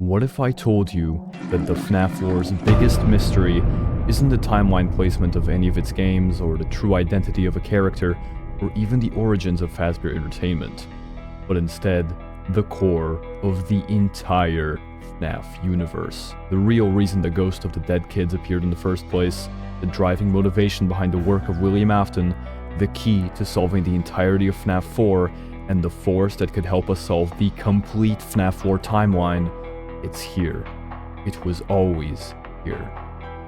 What if I told you that the FNAF lore's biggest mystery isn't the timeline placement of any of its games, or the true identity of a character, or even the origins of Fazbear Entertainment, but instead the core of the entire FNAF universe? The real reason the ghost of the dead kids appeared in the first place, the driving motivation behind the work of William Afton, the key to solving the entirety of FNAF 4, and the force that could help us solve the complete FNAF lore timeline. It's here. It was always here.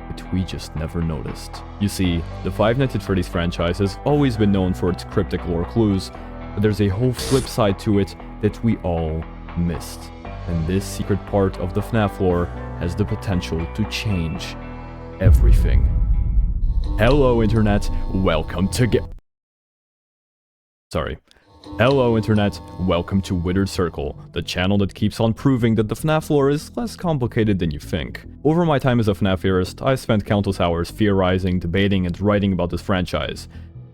But we just never noticed. You see, the Five Nights at Freddy's franchise has always been known for its cryptic lore clues, but there's a whole flip side to it that we all missed. And this secret part of the FNAF lore has the potential to change everything. Hello, Internet. Welcome to Hello, Internet. Welcome to Withered Circle, the channel that keeps on proving that the FNAF lore is less complicated than you think. Over my time as a FNAF theorist, I've spent countless hours theorizing, debating, and writing about this franchise.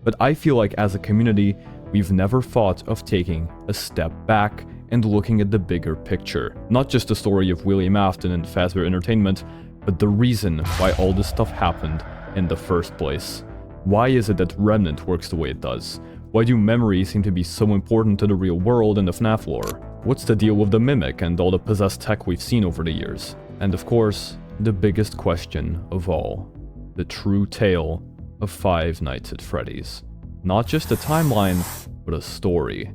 But I feel like as a community, we've never thought of taking a step back and looking at the bigger picture. Not just the story of William Afton and Fazbear Entertainment, but the reason why all this stuff happened in the first place. Why is it that Remnant works the way it does? Why do memories seem to be so important to the real world and the FNAF lore? What's the deal with the Mimic and all the possessed tech we've seen over the years? And of course, the biggest question of all, the true tale of Five Nights at Freddy's. Not just a timeline, but a story.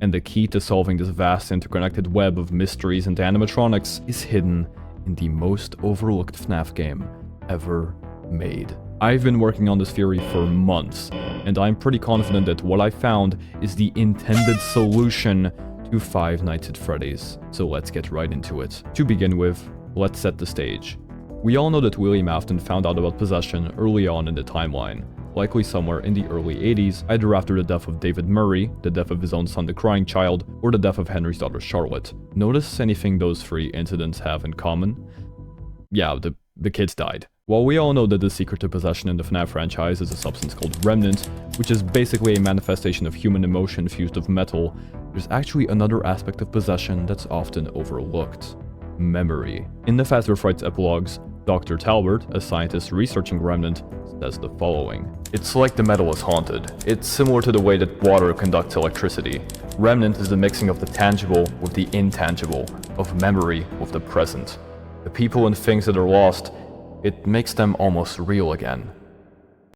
And the key to solving this vast interconnected web of mysteries and animatronics is hidden in the most overlooked FNAF game ever made. I've been working on this theory for months, and I'm pretty confident that what I found is the intended solution to Five Nights at Freddy's. So let's get right into it. To begin with, let's set the stage. We all know that William Afton found out about possession early on in the timeline, likely somewhere in the early 80s, either after the death of David Murray, the death of his own son the Crying Child, or the death of Henry's daughter Charlotte. Notice anything those three incidents have in common? Yeah, the kids died. While we all know that the secret to possession in the FNAF franchise is a substance called Remnant, which is basically a manifestation of human emotion fused with metal, there's actually another aspect of possession that's often overlooked: memory. In the Fazbear Frights epilogues, Dr. Talbert, a scientist researching Remnant, says the following: "It's like the metal is haunted. It's similar to the way that water conducts electricity. Remnant is the mixing of the tangible with the intangible, of memory with the present. The people and things that are lost, it makes them almost real again."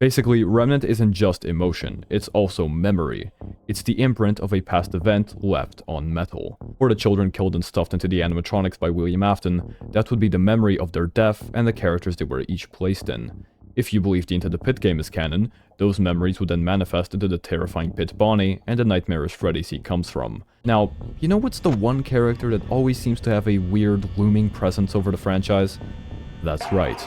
Basically, Remnant isn't just emotion, it's also memory. It's the imprint of a past event left on metal. For the children killed and stuffed into the animatronics by William Afton, that would be the memory of their death and the characters they were each placed in. If you believe the Into the Pit game is canon, those memories would then manifest into the terrifying Pit Bonnie and the nightmarish Freddy he comes from. Now, you know what's the one character that always seems to have a weird looming presence over the franchise? That's right,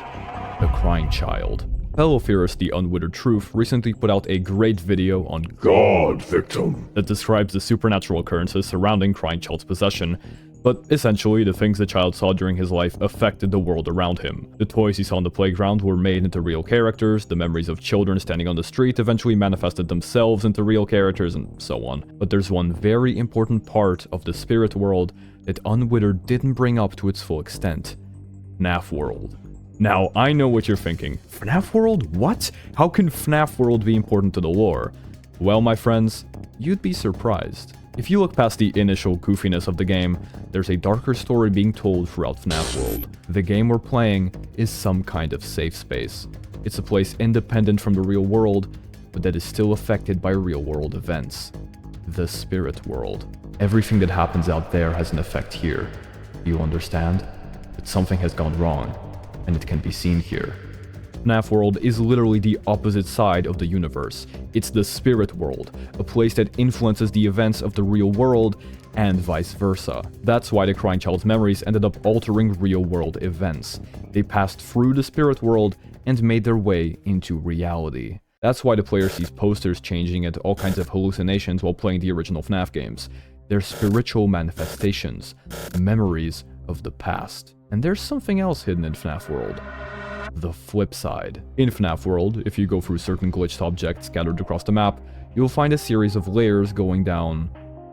the Crying Child. Fellow theorist The Unwittered Truth recently put out a great video on God Victim that describes the supernatural occurrences surrounding Crying Child's possession, but essentially the things the child saw during his life affected the world around him. The toys he saw on the playground were made into real characters, the memories of children standing on the street eventually manifested themselves into real characters, and so on. But there's one very important part of the spirit world that Unwittered didn't bring up to its full extent: FNAF World. Now, I know what you're thinking. FNAF World? What? How can FNAF World be important to the lore? Well, my friends, you'd be surprised. If you look past the initial goofiness of the game, there's a darker story being told throughout FNAF World. The game we're playing is some kind of safe space. It's a place independent from the real world, but that is still affected by real-world events. The spirit world. Everything that happens out there has an effect here. Do you understand? That something has gone wrong, and it can be seen here. FNAF World is literally the opposite side of the universe. It's the spirit world, a place that influences the events of the real world, and vice versa. That's why the Crying Child's memories ended up altering real-world events. They passed through the spirit world and made their way into reality. That's why the player sees posters changing and all kinds of hallucinations while playing the original FNAF games. They're spiritual manifestations, memories of the past. And there's something else hidden in FNAF World: the flip side. In FNAF World, if you go through certain glitched objects scattered across the map, you'll find a series of layers going down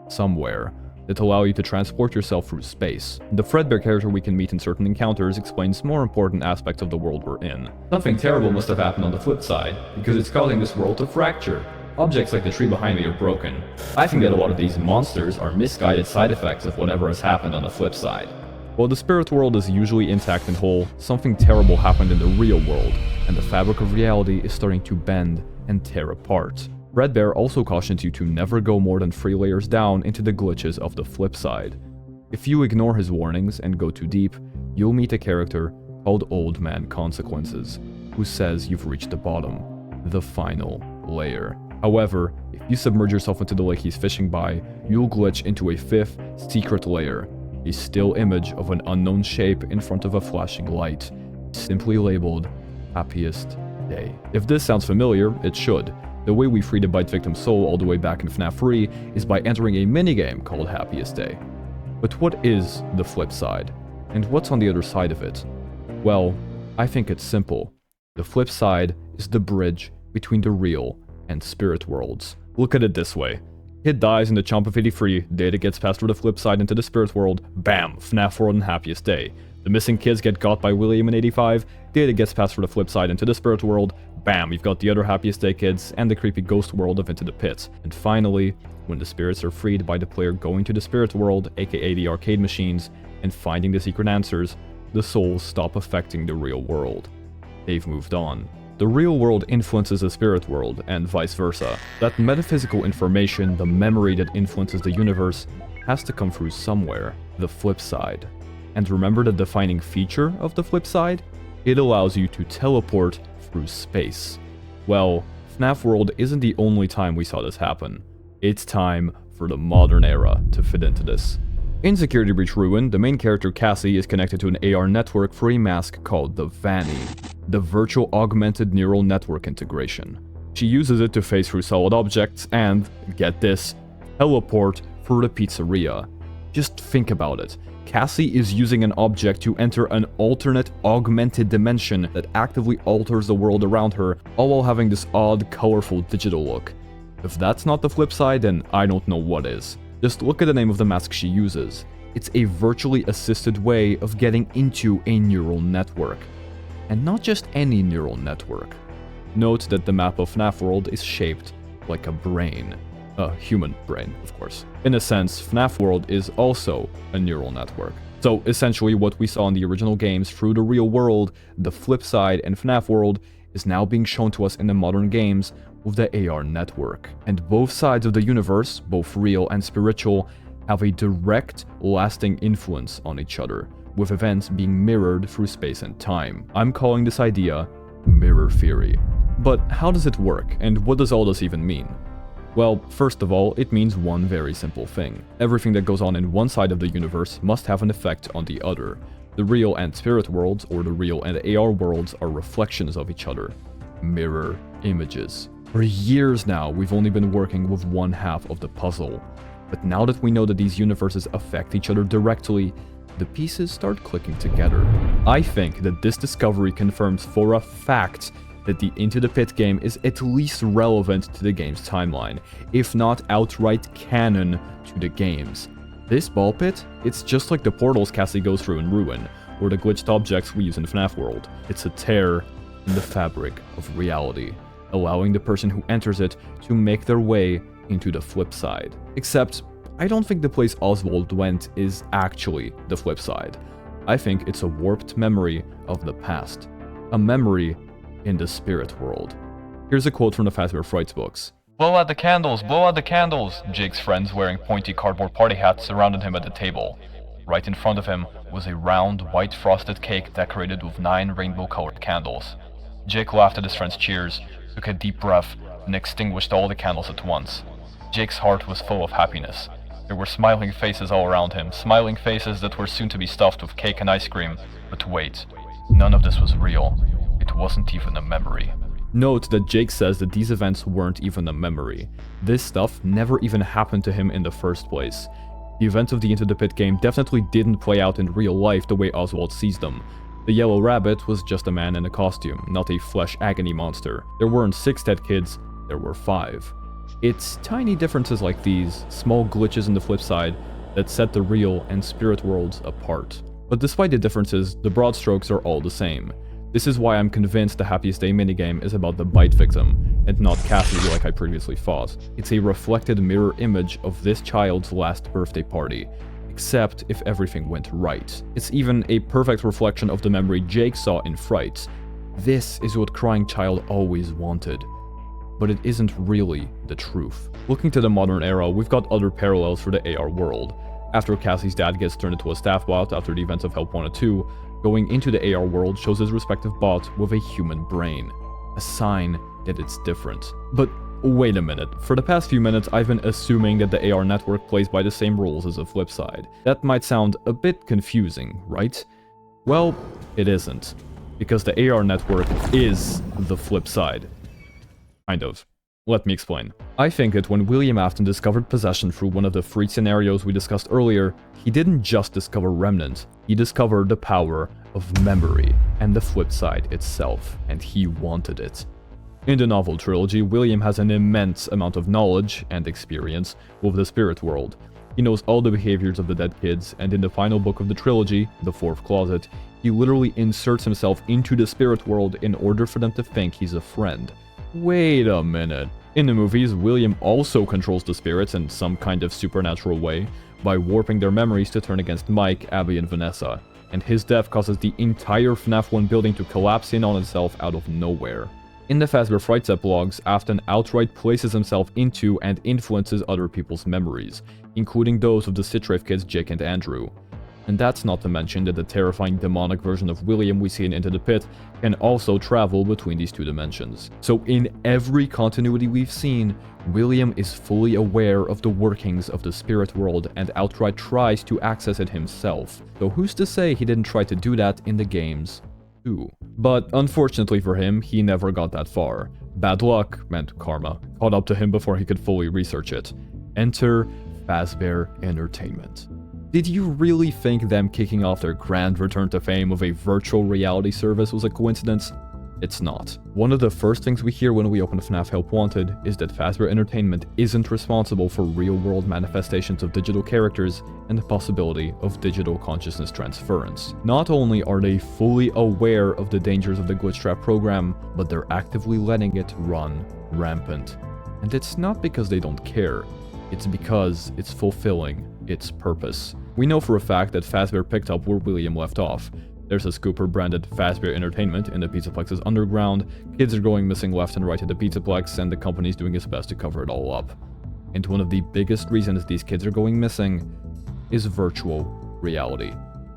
somewhere. that allow you to transport yourself through space. The Fredbear character we can meet in certain encounters explains more important aspects of the world we're in. Something terrible must have happened on the flip side, because it's causing this world to fracture. Objects like the tree behind me are broken. I think that a lot of these monsters are misguided side effects of whatever has happened on the flip side. While the spirit world is usually intact and whole, something terrible happened in the real world, and the fabric of reality is starting to bend and tear apart. Fredbear also cautions you to never go more than 3 layers down into the glitches of the flip side. If you ignore his warnings and go too deep, you'll meet a character called Old Man Consequences, who says you've reached the bottom, the final layer. However, if you submerge yourself into the lake he's fishing by, you'll glitch into a 5th secret layer, a still image of an unknown shape in front of a flashing light, simply labeled Happiest Day. If this sounds familiar, it should. The way we freed a bite victim's soul all the way back in FNAF 3 is by entering a minigame called Happiest Day. But what is the flip side? And what's on the other side of it? Well, I think it's simple. The flip side is the bridge between the real and spirit worlds. Look at it this way. Kid dies in the Chomp of 83, Data gets passed through the flip side into the spirit world, bam, FNAF World and Happiest Day. The missing kids get got by William in 85, Data gets passed through the flip side into the spirit world, bam, you've got the other Happiest Day kids and the creepy ghost world of Into the Pit. And finally, when the spirits are freed by the player going to the spirit world, aka the arcade machines, and finding the secret answers, the souls stop affecting the real world. They've moved on. The real world influences the spirit world, and vice versa. That metaphysical information, the memory that influences the universe, has to come through somewhere, the flip side. And remember the defining feature of the flip side? It allows you to teleport through space. Well, FNAF World isn't the only time we saw this happen. It's time for the modern era to fit into this. In Security Breach Ruin, the main character Cassie is connected to an AR network through a mask called the Vanny, the Virtual Augmented Neural Network Integration. She uses it to phase through solid objects and, get this, teleport through the pizzeria. Just think about it. Cassie is using an object to enter an alternate augmented dimension that actively alters the world around her, all while having this odd, colorful digital look. If that's not the flip side, then I don't know what is. Just look at the name of the mask she uses. It's a virtually assisted way of getting into a neural network. And not just any neural network. Note that the map of FNAF World is shaped like a brain. A human brain, of course. In a sense, FNAF World is also a neural network. So essentially what we saw in the original games through the real world, the flip side and FNAF World, is now being shown to us in the modern games with the AR network. And both sides of the universe, both real and spiritual, have a direct, lasting influence on each other, with events being mirrored through space and time. I'm calling this idea mirror theory. But how does it work, and what does all this even mean? Well, first of all, it means one very simple thing. Everything that goes on in one side of the universe must have an effect on the other. The real and spirit worlds, or the real and AR worlds, are reflections of each other. Mirror images. For years now, we've only been working with one half of the puzzle. But now that we know that these universes affect each other directly, the pieces start clicking together. I think that this discovery confirms for a fact that the Into the Pit game is at least relevant to the game's timeline, if not outright canon to the games. This ball pit, it's just like the portals Cassie goes through in Ruin, or the glitched objects we use in FNAF World. It's a tear in the fabric of reality, allowing the person who enters it to make their way into the flip side. Except, I don't think the place Oswald went is actually the flip side. I think it's a warped memory of the past. A memory in the spirit world. Here's a quote from the Fazbear Frights books. "Blow out the candles, blow out the candles!" Jake's friends wearing pointy cardboard party hats surrounded him at the table. Right in front of him was a round, white frosted cake decorated with 9 rainbow-colored candles. Jake laughed at his friends' cheers, took a deep breath, and extinguished all the candles at once. Jake's heart was full of happiness. There were smiling faces all around him, smiling faces that were soon to be stuffed with cake and ice cream. But wait, none of this was real. It wasn't even a memory. Note that Jake says that these events weren't even a memory. This stuff never even happened to him in the first place. The events of the Into the Pit game definitely didn't play out in real life the way Oswald sees them. The yellow rabbit was just a man in a costume, not a flesh agony monster. There weren't 6 dead kids, there were 5. It's tiny differences like these, small glitches in the flip side, that set the real and spirit worlds apart. But despite the differences, the broad strokes are all the same. This is why I'm convinced the Happiest Day minigame is about the bite victim, and not Cassie like I previously thought. It's a reflected mirror image of this child's last birthday party, except if everything went right. It's even a perfect reflection of the memory Jake saw in Fright. This is what Crying Child always wanted. But it isn't really the truth. Looking to the modern era, we've got other parallels for the AR world. After Cassie's dad gets turned into a staff bot after the events of Help Wanted 2, going into the AR world shows his respective bot with a human brain. A sign that it's different. But wait a minute, for the past few minutes I've been assuming that the AR network plays by the same rules as the Flipside. That might sound a bit confusing, right? Well, it isn't. Because the AR network is the Flipside. Kind of. Let me explain. I think that when William Afton discovered possession through one of the 3 scenarios we discussed earlier, he didn't just discover Remnant, he discovered the power of memory and the Flipside itself, and he wanted it. In the novel trilogy, William has an immense amount of knowledge and experience with the spirit world. He knows all the behaviors of the dead kids, and in the final book of the trilogy, The Fourth Closet, he literally inserts himself into the spirit world in order for them to think he's a friend. Wait a minute. In the movies, William also controls the spirits in some kind of supernatural way by warping their memories to turn against Mike, Abby, and Vanessa, and his death causes the entire FNAF 1 building to collapse in on itself out of nowhere. In the Fazbear Fright epilogues, Afton outright places himself into and influences other people's memories, including those of the Citrave kids Jake and Andrew. And that's not to mention that the terrifying demonic version of William we see in Into the Pit can also travel between these 2 dimensions. So in every continuity we've seen, William is fully aware of the workings of the spirit world and outright tries to access it himself. So who's to say he didn't try to do that in the games too? But unfortunately for him, he never got that far. Bad luck meant karma caught up to him before he could fully research it. Enter Fazbear Entertainment. Did you really think them kicking off their grand return to fame with a virtual reality service was a coincidence? It's not. One of the first things we hear when we open FNAF Help Wanted is that Fazbear Entertainment isn't responsible for real-world manifestations of digital characters and the possibility of digital consciousness transference. Not only are they fully aware of the dangers of the glitchtrap program, but they're actively letting it run rampant. And it's not because they don't care, it's because it's fulfilling its purpose. We know for a fact that Fazbear picked up where William left off. There's a scooper branded Fazbear Entertainment in the Pizzaplex's underground, kids are going missing left and right at the Pizzaplex, and the company's doing its best to cover it all up. And one of the biggest reasons these kids are going missing is virtual reality.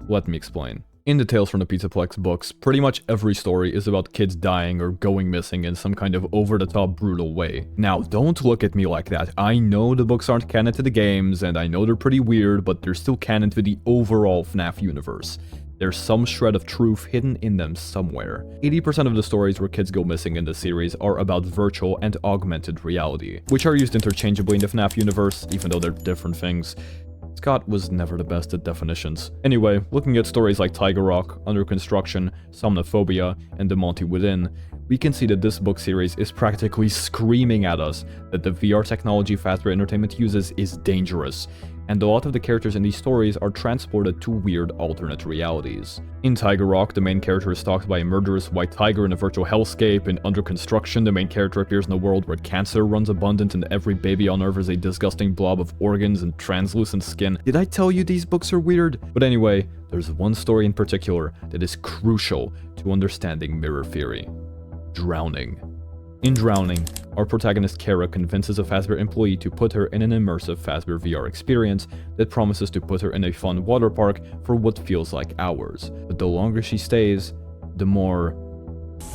Let me explain. In the Tales from the Pizzaplex books, pretty much every story is about kids dying or going missing in some kind of over-the-top brutal way. Now, don't look at me like that. I know the books aren't canon to the games, and I know they're pretty weird, but they're still canon to the overall FNAF universe. There's some shred of truth hidden in them somewhere. 80% of the stories where kids go missing in the series are about virtual and augmented reality, which are used interchangeably in the FNAF universe, even though they're different things. Scott was never the best at definitions. Anyway, looking at stories like Tiger Rock, Under Construction, Somnophobia, and The Monty Within, we can see that this book series is practically screaming at us that the VR technology Fazbear Entertainment uses is dangerous, and a lot of the characters in these stories are transported to weird alternate realities. In Tiger Rock, the main character is stalked by a murderous white tiger in a virtual hellscape. In Under Construction, the main character appears in a world where cancer runs abundant and every baby on Earth is a disgusting blob of organs and translucent skin. Did I tell you these books are weird? But anyway, there's one story in particular that is crucial to understanding mirror theory. Drowning. In Drowning, our protagonist Kara convinces a Fazbear employee to put her in an immersive Fazbear VR experience that promises to put her in a fun water park for what feels like hours. But the longer she stays, the more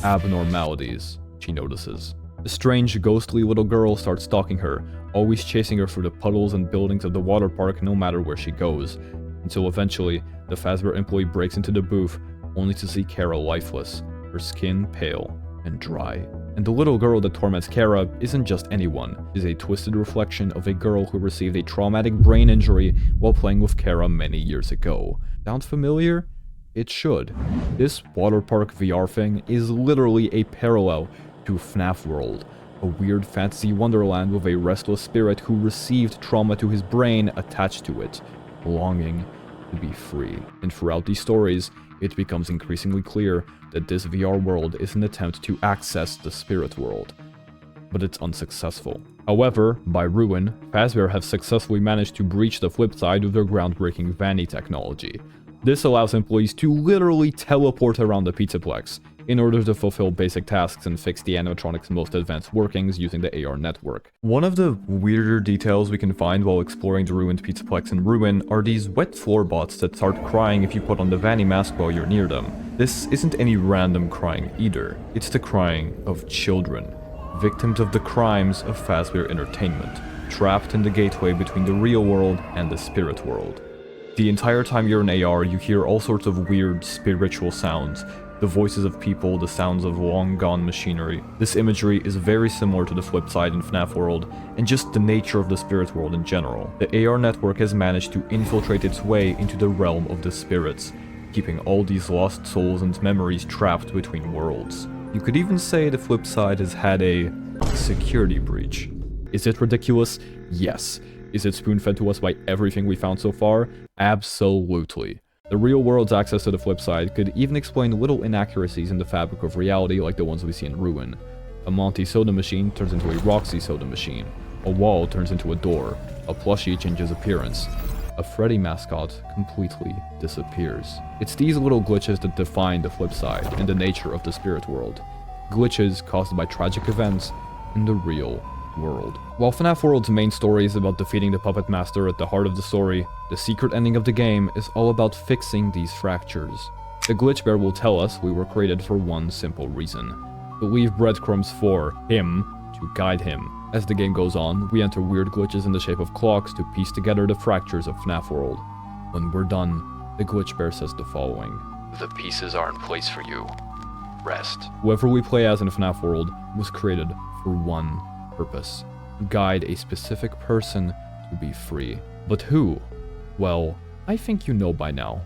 abnormalities she notices. A strange, ghostly little girl starts stalking her, always chasing her through the puddles and buildings of the water park no matter where she goes, until eventually the Fazbear employee breaks into the booth only to see Kara lifeless, her skin pale and dry. And the little girl that torments Kara isn't just anyone. She's a twisted reflection of a girl who received a traumatic brain injury while playing with Kara many years ago. Sound familiar? It should. This water park VR thing is literally a parallel to FNAF World, a weird fantasy wonderland with a restless spirit who received trauma to his brain attached to it. longing to be free. And throughout these stories, it becomes increasingly clear that this VR world is an attempt to access the spirit world, but it's unsuccessful. However, by Ruin, Fazbear have successfully managed to breach the Flipside with their groundbreaking Vanny technology. This allows employees to literally teleport around the Pizzaplex in order to fulfill basic tasks and fix the animatronic's most advanced workings using the AR network. One of the weirder details we can find while exploring the ruined Pizzaplex in Ruin are these wet floor bots that start crying if you put on the Vanny mask while you're near them. This isn't any random crying either, it's the crying of children, victims of the crimes of Fazbear Entertainment, trapped in the gateway between the real world and the spirit world. The entire time you're in AR, you hear all sorts of weird spiritual sounds, the voices of people, the sounds of long-gone machinery. This imagery is very similar to the Flipside in FNAF World, and just the nature of the spirit world in general. The AR network has managed to infiltrate its way into the realm of the spirits, keeping all these lost souls and memories trapped between worlds. You could even say the Flipside has had a security breach. Is it ridiculous? Yes. Is it spoon-fed to us by everything we found so far? Absolutely. The real world's access to the Flipside could even explain little inaccuracies in the fabric of reality like the ones we see in Ruin. A Monty soda machine turns into a Roxy soda machine. A wall turns into a door. A plushie changes appearance. A Freddy mascot completely disappears. It's these little glitches that define the Flipside and the nature of the spirit world. Glitches caused by tragic events in the real world. While FNAF World's main story is about defeating the Puppet Master at the heart of the story, the secret ending of the game is all about fixing these fractures. The Glitch Bear will tell us we were created for one simple reason: to leave breadcrumbs for him to guide him. As the game goes on, we enter weird glitches in the shape of clocks to piece together the fractures of FNAF World. When we're done, the Glitch Bear says the following: "The pieces are in place for you. Rest." Whoever we play as in FNAF World was created for one purpose: guide a specific person to be free. But who? Well, I think you know by now.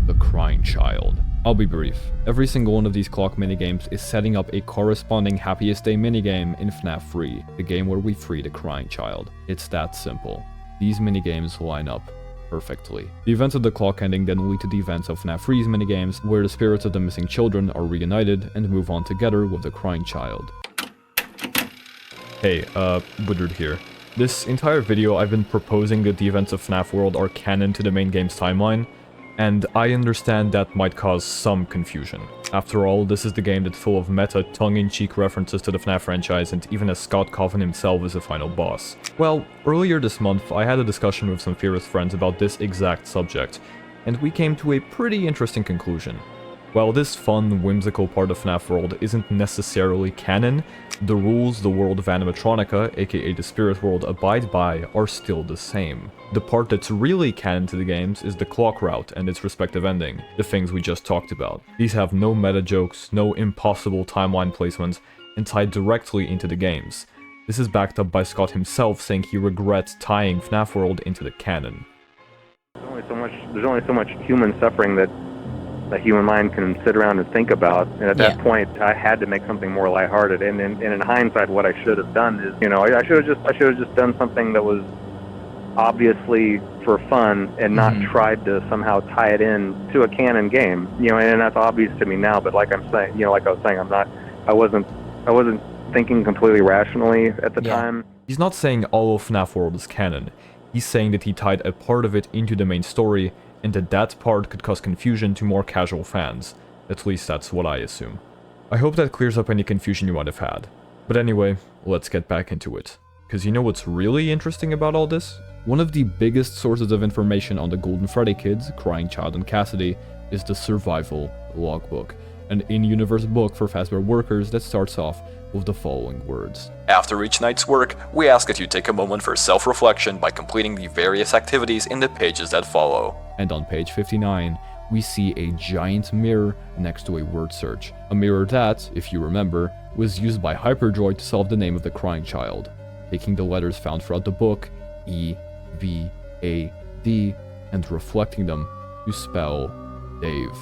The Crying Child. I'll be brief. Every single one of these clock minigames is setting up a corresponding Happiest Day minigame in FNAF 3, the game where we free the Crying Child. It's that simple. These minigames line up perfectly. The events of the clock ending then lead to the events of FNAF 3's minigames, where the spirits of the missing children are reunited and move on together with the Crying Child. Hey, Woodard here. This entire video I've been proposing that the events of FNAF World are canon to the main game's timeline, and I understand that might cause some confusion. After all, this is the game that's full of meta, tongue-in-cheek references to the FNAF franchise, and even has Scott Cawthon himself as the final boss. Well, earlier this month I had a discussion with some Fearless friends about this exact subject, and we came to a pretty interesting conclusion. While this fun, whimsical part of FNAF World isn't necessarily canon, the rules the world of Animatronica, aka the Spirit World, abide by are still the same. The part that's really canon to the games is the clock route and its respective ending, the things we just talked about. These have no meta jokes, no impossible timeline placements, and tie directly into the games. This is backed up by Scott himself saying he regrets tying FNAF World into the canon. There's only so much human suffering that the human mind can sit around and think about, and at that point I had to make something more lighthearted, and in hindsight what I should have done is, I should have just done something that was obviously for fun and not tried to somehow tie it in to a canon game, and that's obvious to me now, but like I'm saying, like I was saying, I wasn't thinking completely rationally at the time. He's not saying all of FNAF World is canon. He's saying that he tied a part of it into the main story, and that part could cause confusion to more casual fans. At least that's what I assume. I hope that clears up any confusion you might have had. But anyway, let's get back into it. Because you know what's really interesting about all this? One of the biggest sources of information on the Golden Freddy kids, Crying Child and Cassidy, is the Survival Logbook, an in-universe book for Fazbear workers that starts off with the following words. After each night's work, we ask that you take a moment for self-reflection by completing the various activities in the pages that follow. And on page 59, we see a giant mirror next to a word search. A mirror that, if you remember, was used by Hyperdroid to solve the name of the Crying Child, taking the letters found throughout the book, E, V, A, D, and reflecting them to spell Dave.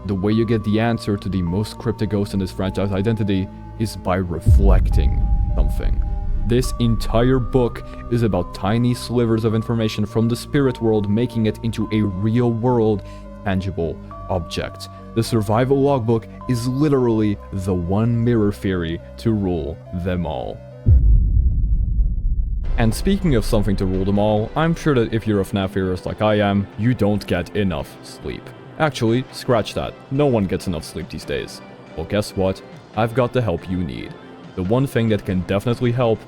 The way you get the answer to the most cryptic ghost in this franchise identity is by reflecting something. This entire book is about tiny slivers of information from the spirit world, making it into a real world, tangible object. The survival logbook is literally the one mirror theory to rule them all. And speaking of something to rule them all, I'm sure that if you're a FNAF theorist like I am, you don't get enough sleep. Actually, scratch that. No one gets enough sleep these days. Well, guess what? I've got the help you need. The one thing that can definitely help.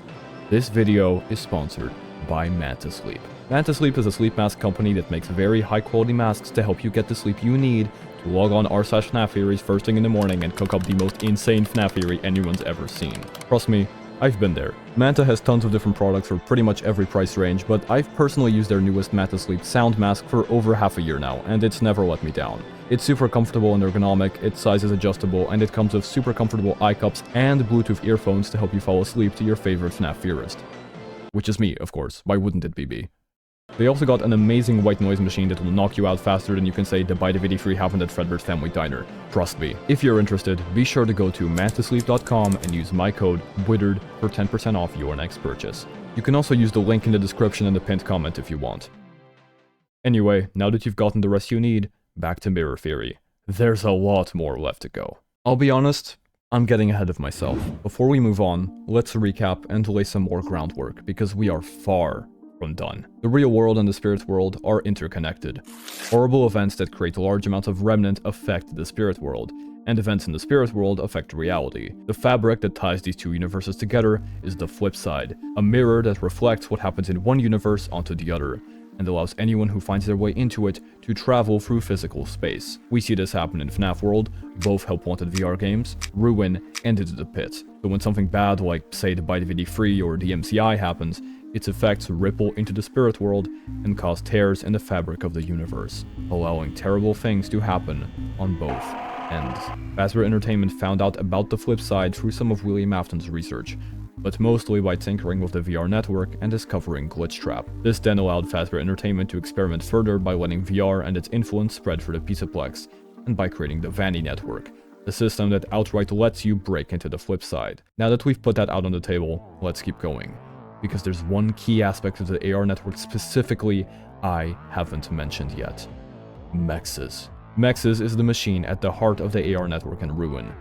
This video is sponsored by MantaSleep. MantaSleep is a sleep mask company that makes very high quality masks to help you get the sleep you need to log on r/FNAF theories first thing in the morning and cook up the most insane FNAF theory anyone's ever seen. Trust me, I've been there. Manta has tons of different products for pretty much every price range, but I've personally used their newest MantaSleep sound mask for over half a year now, and it's never let me down. It's super comfortable and ergonomic, its size is adjustable, and it comes with super comfortable eye cups and Bluetooth earphones to help you fall asleep to your favorite FNAF theorist. Which is me, of course. Why wouldn't it be me? They also got an amazing white noise machine that will knock you out faster than you can say the "Buy the video free" happened at Freddy's Family Diner. Trust me. If you're interested, be sure to go to mantasleep.com and use my code WITHERED for 10% off your next purchase. You can also use the link in the description and the pinned comment if you want. Anyway, now that you've gotten the rest you need, back to mirror theory. There's a lot more left to go. I'll be honest, I'm getting ahead of myself. Before we move on, let's recap and lay some more groundwork, because we are far from done. The real world and the spirit world are interconnected. Horrible events that create large amounts of remnant affect the spirit world, and events in the spirit world affect reality. The fabric that ties these two universes together is the flip side, a mirror that reflects what happens in one universe onto the other, and allows anyone who finds their way into it to travel through physical space. We see this happen in FNAF World, both help-wanted VR games, Ruin, and Into the Pit. So when something bad like, say, the Buy the Video free or the MCI happens, its effects ripple into the spirit world and cause tears in the fabric of the universe, allowing terrible things to happen on both ends. Fazbear Entertainment found out about the flip side through some of William Afton's research, but mostly by tinkering with the VR network and discovering glitchtrap. This then allowed Fazbear Entertainment to experiment further by letting VR and its influence spread through the Pizzaplex, and by creating the Vanny network, a system that outright lets you break into the flip side. Now that we've put that out on the table, let's keep going. Because there's one key aspect of the AR network specifically I haven't mentioned yet. Mexes. Mexes is the machine at the heart of the AR network in Ruin.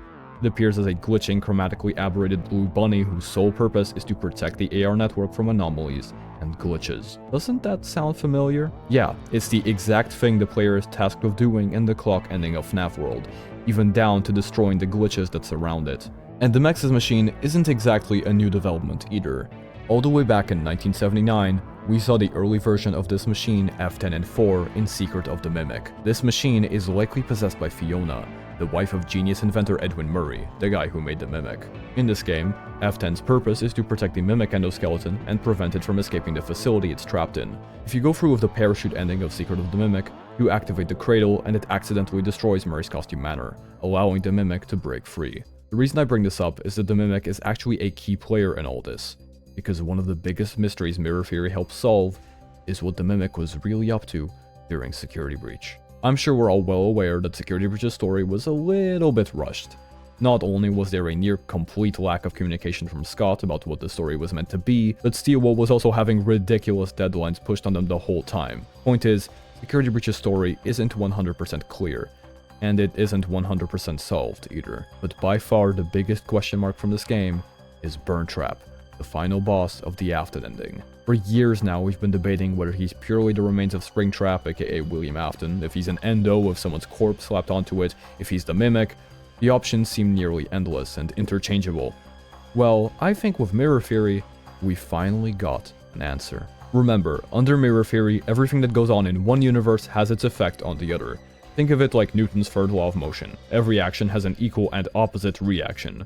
It appears as a glitching, chromatically aberrated blue bunny whose sole purpose is to protect the AR network from anomalies and glitches. Doesn't that sound familiar? Yeah, it's the exact thing the player is tasked with doing in the clock ending of FNAF World, even down to destroying the glitches that surround it. And the Mexes machine isn't exactly a new development either. All the way back in 1979, we saw the early version of this machine, F10 and 4, in Secret of the Mimic. This machine is likely possessed by Fiona, the wife of genius inventor Edwin Murray, the guy who made the Mimic. In this game, F10's purpose is to protect the Mimic endoskeleton and prevent it from escaping the facility it's trapped in. If you go through with the parachute ending of Secret of the Mimic, you activate the cradle and it accidentally destroys Murray's costume manor, allowing the Mimic to break free. The reason I bring this up is that the Mimic is actually a key player in all this, because one of the biggest mysteries mirror theory helps solve is what the Mimic was really up to during Security Breach. I'm sure we're all well aware that Security Breach's story was a little bit rushed. Not only was there a near complete lack of communication from Scott about what the story was meant to be, but Steelwell was also having ridiculous deadlines pushed on them the whole time. Point is, Security Breach's story isn't 100% clear, and it isn't 100% solved either. But by far the biggest question mark from this game is Burntrap, the final boss of the Afton ending. For years now, we've been debating whether he's purely the remains of Springtrap, aka William Afton, if he's an endo with someone's corpse slapped onto it, if he's the Mimic. The options seem nearly endless and interchangeable. Well, I think with mirror theory, we finally got an answer. Remember, under mirror theory, everything that goes on in one universe has its effect on the other. Think of it like Newton's third law of motion. Every action has an equal and opposite reaction.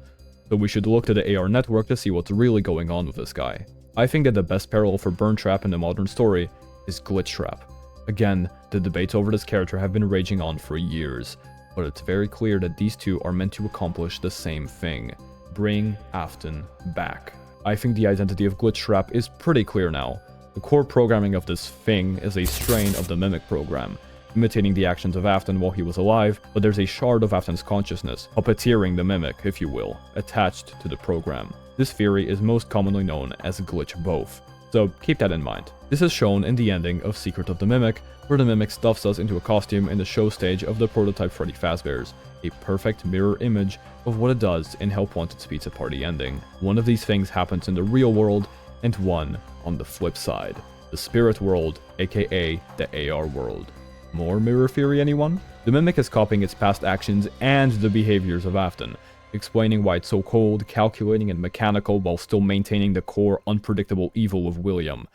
So we should look to the AR network to see what's really going on with this guy. I think that the best parallel for Burntrap in the modern story is glitchtrap. Again, the debates over this character have been raging on for years, but it's very clear that these two are meant to accomplish the same thing: bring Afton back. I think the identity of glitchtrap is pretty clear now. The core programming of this thing is a strain of the Mimic program, imitating the actions of Afton while he was alive, but there's a shard of Afton's consciousness, puppeteering the Mimic, if you will, attached to the program. This theory is most commonly known as glitch both, so keep that in mind. This is shown in the ending of Secret of the Mimic, where the Mimic stuffs us into a costume in the show stage of the prototype Freddy Fazbear's, a perfect mirror image of what it does in Help Wanted's Pizza Party ending. One of these things happens in the real world, and one on the flip side, the spirit world, aka the AR world. More mirror theory, anyone? The Mimic is copying its past actions and the behaviors of Afton, explaining why it's so cold, calculating, and mechanical while still maintaining the core unpredictable evil of William.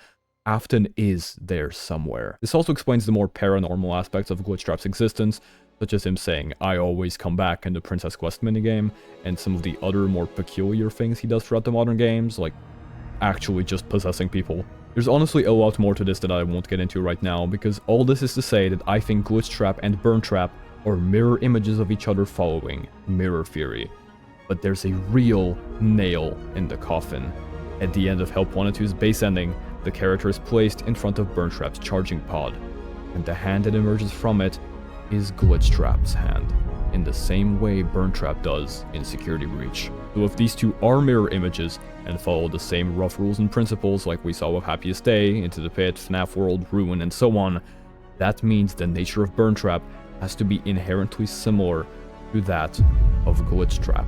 Afton is there somewhere. This also explains the more paranormal aspects of Glitchtrap's existence, such as him saying, "I always come back" in the Princess Quest minigame, and some of the other more peculiar things he does throughout the modern games, like actually just possessing people. There's honestly a lot more to this that I won't get into right now, because all this is to say that I think Glitchtrap and Burntrap are mirror images of each other following mirror theory. But there's a real nail in the coffin. At the end of Help 102's base ending, the character is placed in front of Burntrap's charging pod, and the hand that emerges from it is Glitchtrap's hand, in the same way Burntrap does in Security Breach. So if these two are mirror images, and follow the same rough rules and principles like we saw with Happiest Day, Into the Pit, FNAF World, Ruin, and so on, that means the nature of Burntrap has to be inherently similar to that of Glitchtrap.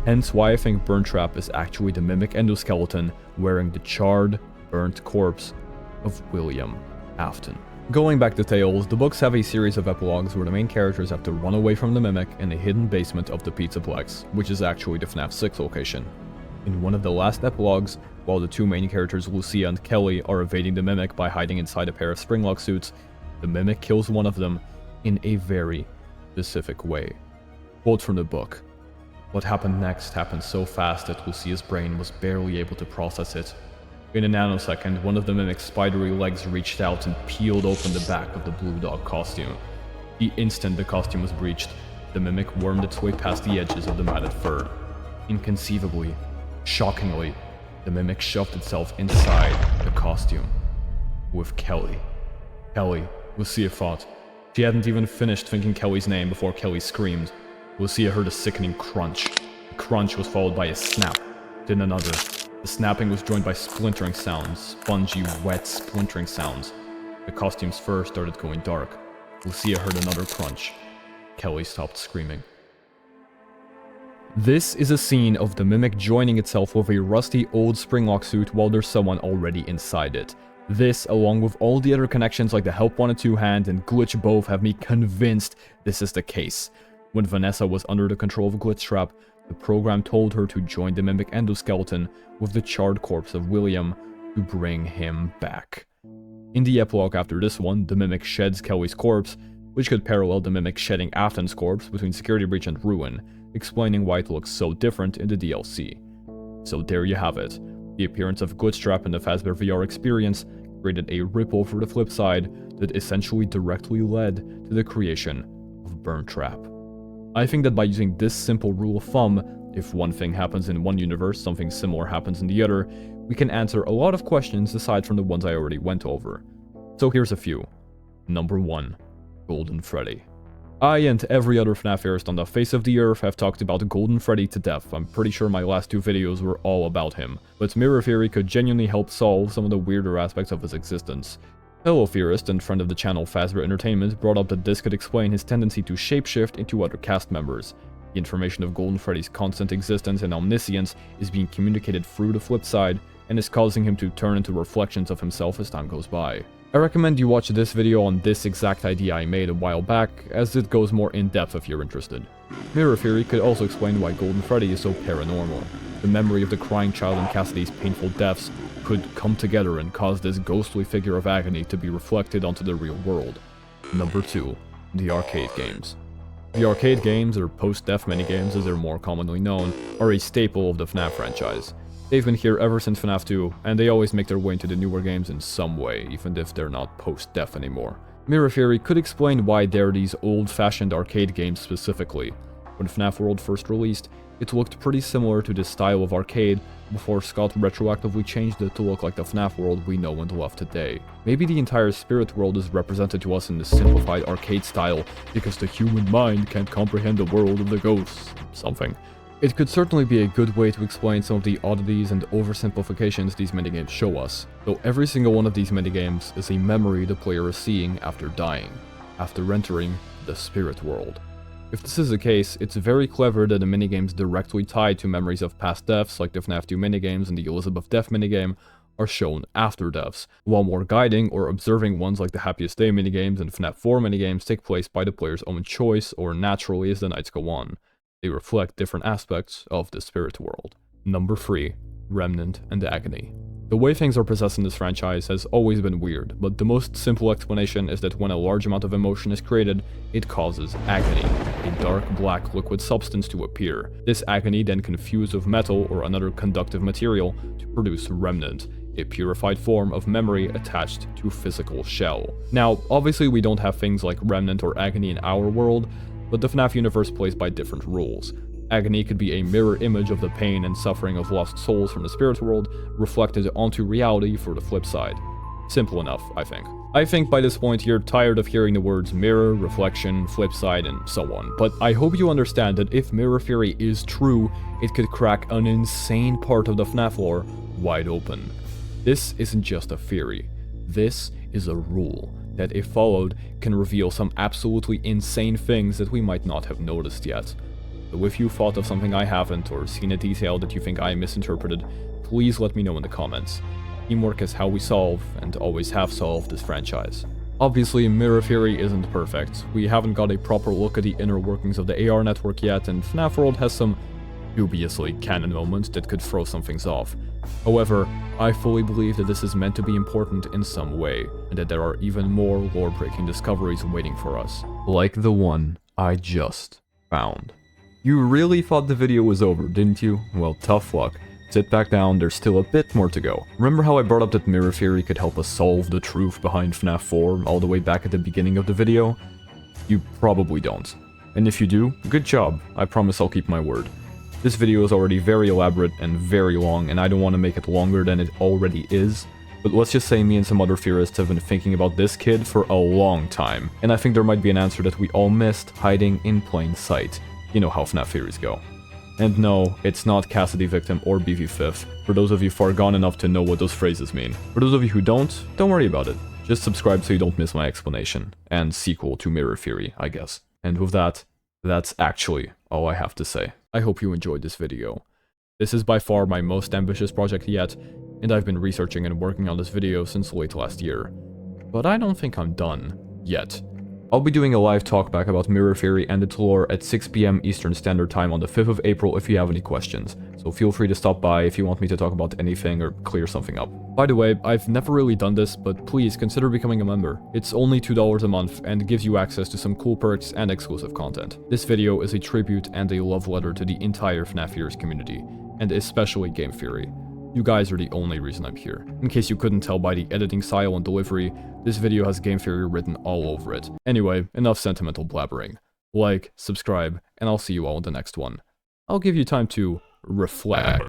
Hence why I think Burntrap is actually the Mimic endoskeleton wearing the charred, burnt corpse of William Afton. Going back to Tales, the books have a series of epilogues where the main characters have to run away from the Mimic in a hidden basement of the Pizzaplex, which is actually the FNAF 6 location. In one of the last epilogues, while the two main characters Lucia and Kelly are evading the Mimic by hiding inside a pair of springlock suits, the Mimic kills one of them in a very specific way. Quote from the book: "What happened next happened so fast that Lucia's brain was barely able to process it. In a nanosecond, one of the Mimic's spidery legs reached out and peeled open the back of the Blue Dog costume. The instant the costume was breached, the Mimic wormed its way past the edges of the matted fur. Inconceivably, shockingly, the Mimic shoved itself inside the costume. With Kelly. Kelly, Lucia thought. She hadn't even finished thinking Kelly's name before Kelly screamed. Lucia heard a sickening crunch. The crunch was followed by a snap, then another. The snapping was joined by splintering sounds, spongy, wet, splintering sounds. The costume's fur started going dark. Lucia heard another crunch. Kelly stopped screaming." This is a scene of the Mimic joining itself with a rusty old springlock suit while there's someone already inside it. This, along with all the other connections like the Help 102 hand and Glitch both, have me convinced this is the case. When Vanessa was under the control of Glitchtrap, the program told her to join the Mimic endoskeleton with the charred corpse of William to bring him back. In the epilogue after this one, the Mimic sheds Kelly's corpse, which could parallel the Mimic shedding Afton's corpse between Security Breach and Ruin, explaining why it looks so different in the DLC. So there you have it. The appearance of Glitchtrap in the Fazbear VR experience created a ripple for the flip side that essentially directly led to the creation of Burntrap. I think that by using this simple rule of thumb, if one thing happens in one universe, something similar happens in the other, we can answer a lot of questions aside from the ones I already went over. So here's a few. Number 1. Golden Freddy. I and every other FNAF theorist on the face of the earth have talked about Golden Freddy to death. I'm pretty sure my last 2 videos were all about him, but mirror theory could genuinely help solve some of the weirder aspects of his existence. Fellow theorist and friend of the channel Fazbear Entertainment brought up that this could explain his tendency to shapeshift into other cast members. The information of Golden Freddy's constant existence and omniscience is being communicated through the flip side, and is causing him to turn into reflections of himself as time goes by. I recommend you watch this video on this exact idea I made a while back, as it goes more in depth if you're interested. Mirror theory could also explain why Golden Freddy is so paranormal. The memory of the crying child and Cassidy's painful deaths could come together and cause this ghostly figure of Agony to be reflected onto the real world. Number 2. The arcade games. The arcade games, or post-death minigames as they're more commonly known, are a staple of the FNAF franchise. They've been here ever since FNAF 2, and they always make their way into the newer games in some way, even if they're not post-death anymore. Mirror theory could explain why they're these old-fashioned arcade games specifically. When FNAF World first released, it looked pretty similar to this style of arcade before Scott retroactively changed it to look like the FNAF World we know and love today. Maybe the entire spirit world is represented to us in this simplified arcade style because the human mind can't comprehend the world of the ghosts, something. It could certainly be a good way to explain some of the oddities and oversimplifications these minigames show us, though every single one of these minigames is a memory the player is seeing after dying, after entering the spirit world. If this is the case, it's very clever that the minigames directly tied to memories of past deaths, like the FNAF 2 minigames and the Elizabeth death minigame, are shown after deaths, while more guiding or observing ones like the Happiest Day minigames and FNAF 4 minigames take place by the player's own choice or naturally as the nights go on. They reflect different aspects of the spirit world. Number 3. Remnant and Agony. The way things are possessed in this franchise has always been weird, but the most simple explanation is that when a large amount of emotion is created, it causes agony, a dark black liquid substance to appear. This agony then can fuse with metal or another conductive material to produce remnant, a purified form of memory attached to a physical shell. Now, obviously we don't have things like remnant or agony in our world, but the FNAF universe plays by different rules. Agony could be a mirror image of the pain and suffering of lost souls from the spirit world, reflected onto reality for the flip side. Simple enough, I think. I think by this point you're tired of hearing the words mirror, reflection, flip side, and so on, but I hope you understand that if mirror theory is true, it could crack an insane part of the FNAF lore wide open. This isn't just a theory. This is a rule that, if followed, can reveal some absolutely insane things that we might not have noticed yet. So if you thought of something I haven't, or seen a detail that you think I misinterpreted, please let me know in the comments. Teamwork is how we solve, and always have solved, this franchise. Obviously, mirror theory isn't perfect. We haven't got a proper look at the inner workings of the AR network yet, and FNAF World has some dubiously canon moments that could throw some things off. However, I fully believe that this is meant to be important in some way, and that there are even more lore-breaking discoveries waiting for us. Like the one I just found. You really thought the video was over, didn't you? Well, tough luck. Sit back down, there's still a bit more to go. Remember how I brought up that mirror theory could help us solve the truth behind FNAF 4 all the way back at the beginning of the video? You probably don't. And if you do, good job. I promise I'll keep my word. This video is already very elaborate and very long, and I don't want to make it longer than it already is. But let's just say me and some other theorists have been thinking about this kid for a long time, and I think there might be an answer that we all missed hiding in plain sight. You know how FNAF theories go. And no, it's not Cassidy Victim or BV5, for those of you far gone enough to know what those phrases mean. For those of you who don't worry about it. Just subscribe so you don't miss my explanation, and sequel to Mirror Theory, I guess. And with that, that's actually all I have to say. I hope you enjoyed this video. This is by far my most ambitious project yet, and I've been researching and working on this video since late last year. But I don't think I'm done yet. I'll be doing a live talkback about Mirror Theory and its lore at 6 PM Eastern Standard Time on the 5th of April if you have any questions, so feel free to stop by if you want me to talk about anything or clear something up. By the way, I've never really done this, but please consider becoming a member. It's only $2 a month and gives you access to some cool perks and exclusive content. This video is a tribute and a love letter to the entire FNAF Heroes community, and especially Game Theory. You guys are the only reason I'm here. In case you couldn't tell by the editing style and delivery, this video has Game Theory written all over it. Anyway, enough sentimental blabbering. Like, subscribe, and I'll see you all in the next one. I'll give you time to reflect.